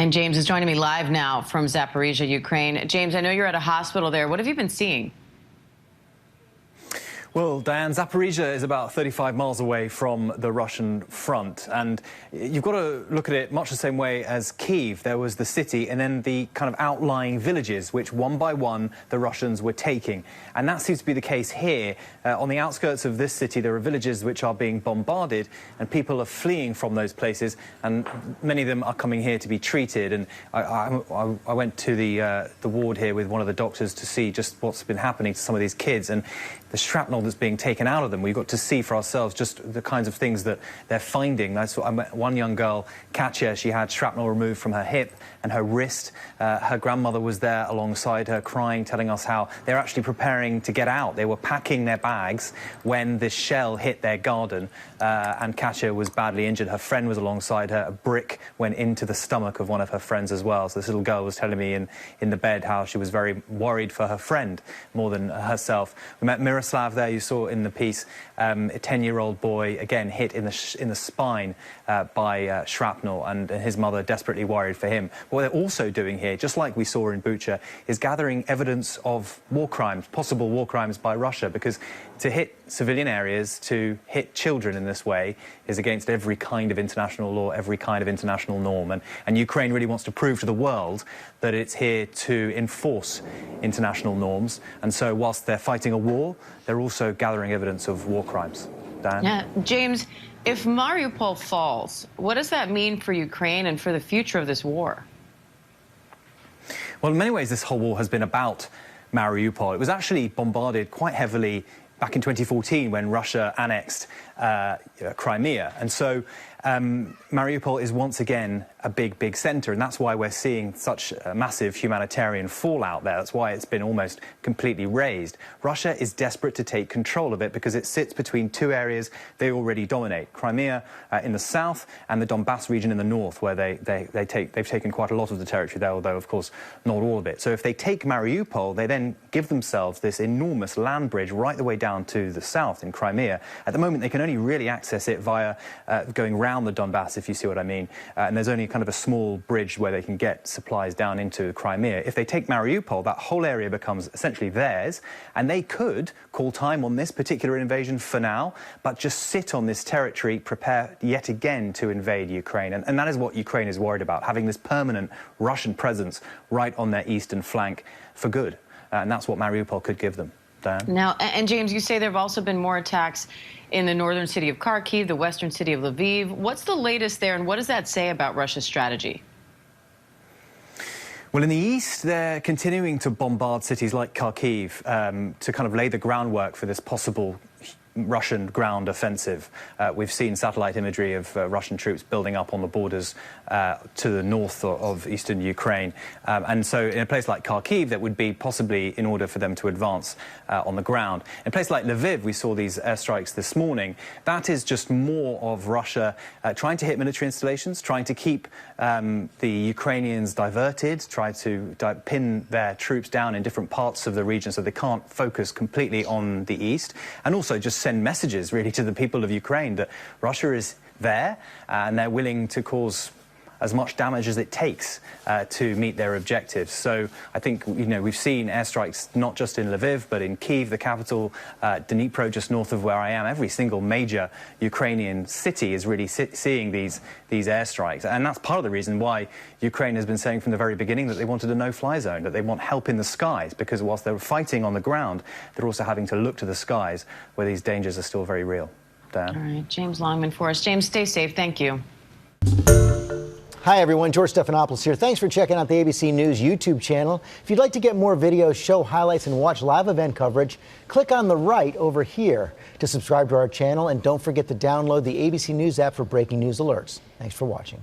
And James is joining me live now from Zaporizhzhia, Ukraine. James, I know you're at a hospital there. What have you been seeing? Well, Diane, Zaporizhzhia is about 35 miles away from the Russian front, and you've got to look at it much the same way as Kyiv. There was the city and then the kind of outlying villages, which one by one the Russians were taking. And that seems to be the case here. On the outskirts of this city, there are villages which are being bombarded, and people are fleeing from those places, and many of them are coming here to be treated. And I went to the ward here with one of the doctors to see just what's been happening to some of these kids, and the shrapnel that's being taken out of them. We've got to see for ourselves just the kinds of things that they're finding. I met one young girl, Katya. She had shrapnel removed from her hip and her wrist. Her grandmother was there alongside her, crying, telling us how they're actually preparing to get out. They were packing their bags when this shell hit their garden, and Katya was badly injured. Her friend was alongside her. A brick went into the stomach of one of her friends as well. So this little girl was telling me in the bed how she was very worried for her friend more than herself. We met Miroslav there. You saw in the piece a 10-year-old boy, again, hit in the spine by shrapnel, and his mother desperately worried for him. What they're also doing here, just like we saw in Bucha, is gathering evidence of war crimes, possible war crimes by Russia, because to hit civilian areas, to hit children in this way, is against every kind of international law, every kind of international norm. And Ukraine really wants to prove to the world that it's here to enforce international norms. And so whilst they're fighting a war, they're also gathering evidence of war crimes. Dan? Yeah, James, if Mariupol falls, what does that mean for Ukraine and for the future of this war? Well, in many ways, this whole war has been about Mariupol. It was actually bombarded quite heavily back in 2014 when Russia annexed Crimea. And so Mariupol is once again a big centre, and that's why we're seeing such a massive humanitarian fallout there. That's why it's been almost completely razed. Russia is desperate to take control of it because it sits between two areas they already dominate: Crimea in the south and the Donbass region in the north, where they've taken quite a lot of the territory there, although of course not all of it. So if they take Mariupol, they then give themselves this enormous land bridge right the way down to the south in Crimea. At the moment, they can only really access it via going round the Donbass, if you see what I mean, and there's only kind of a small bridge where they can get supplies down into Crimea. If they take Mariupol, that whole area becomes essentially theirs, and they could call time on this particular invasion for now, but just sit on this territory, prepare yet again to invade Ukraine. And that is what Ukraine is worried about, having this permanent Russian presence right on their eastern flank for good. And that's what Mariupol could give them. Diane? Now, and James, you say there have also been more attacks in the northern city of Kharkiv, the western city of Lviv. What's the latest there, and what does that say about Russia's strategy? Well, in the east, they're continuing to bombard cities like Kharkiv to kind of lay the groundwork for this possible Russian ground offensive. We've seen satellite imagery of Russian troops building up on the borders to the north of eastern Ukraine. And so in a place like Kharkiv, that would be possibly in order for them to advance on the ground. In a place like Lviv, we saw these airstrikes this morning. That is just more of Russia trying to hit military installations, trying to keep the Ukrainians diverted, try to pin their troops down in different parts of the region so they can't focus completely on the east, and also just send messages really to the people of Ukraine that Russia is there and they're willing to cause as much damage as it takes to meet their objectives. So I think, you know, we've seen airstrikes not just in Lviv, but in Kyiv, the capital, Dnipro, just north of where I am. Every single major Ukrainian city is really seeing these airstrikes. And that's part of the reason why Ukraine has been saying from the very beginning that they wanted a no-fly zone, that they want help in the skies, because whilst they're fighting on the ground, they're also having to look to the skies where these dangers are still very real. Dan? All right, James Longman for us. James, stay safe. Thank you. Hi, everyone. George Stephanopoulos here. Thanks for checking out the ABC News YouTube channel. If you'd like to get more videos, show highlights, and watch live event coverage, click on the right over here to subscribe to our channel. And don't forget to download the ABC News app for breaking news alerts. Thanks for watching.